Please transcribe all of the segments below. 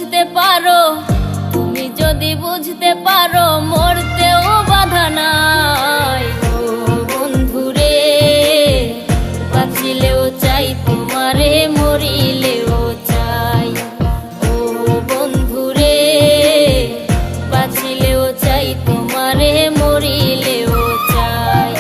বুঝতে পারো, তুমি যদি বুঝতে পারো, মরতেও বাধা নাই। ও বন্ধুরে, বাঁচিলেও চাই তোমারে, মরিলেও চাই। ও বন্ধুরে, বাঁচিলেও চাই তোমারে, মরিলেও চাই।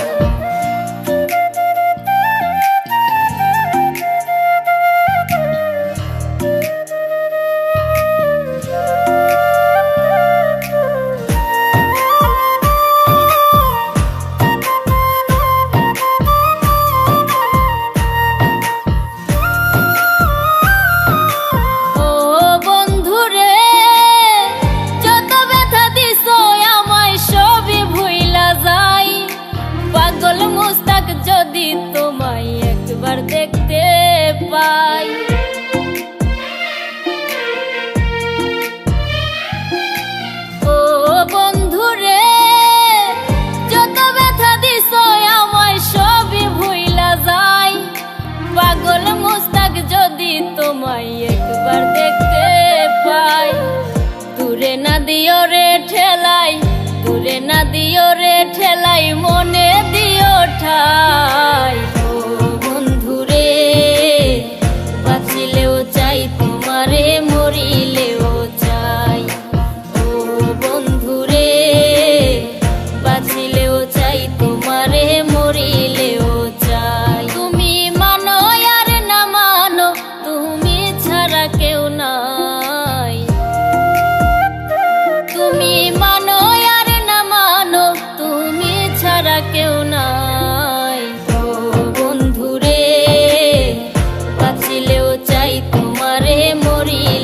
যদি তোমায় একবার দেখতে পাই, ও বন্ধুরে, যত ব্যথা দিছো আমায় সবই ভুইলা যাই। পাগল মুস্তাক যদি তোমায় একবার দেখতে পাই, দূরে না দিও রে ঠেলাই, দূরে না দিও রে ঠেলাই, মনে দিও ঠাই। ও বন্ধুরে, বাঁচিলেও চাই তোমারে, মরিলেও চাই। ও বন্ধুরে, বাঁচিলেও চাই তোমারে, মরিলেও চাই। তুমি মানো আর না মানো, তুমি ছাড়া কেউ নাই। তুমি মানো আর না মানো, তুমি ছাড়া কেউ নাই। ও বন্ধুরে, বাঁচিলেও চাই তোমারে, মরিলেও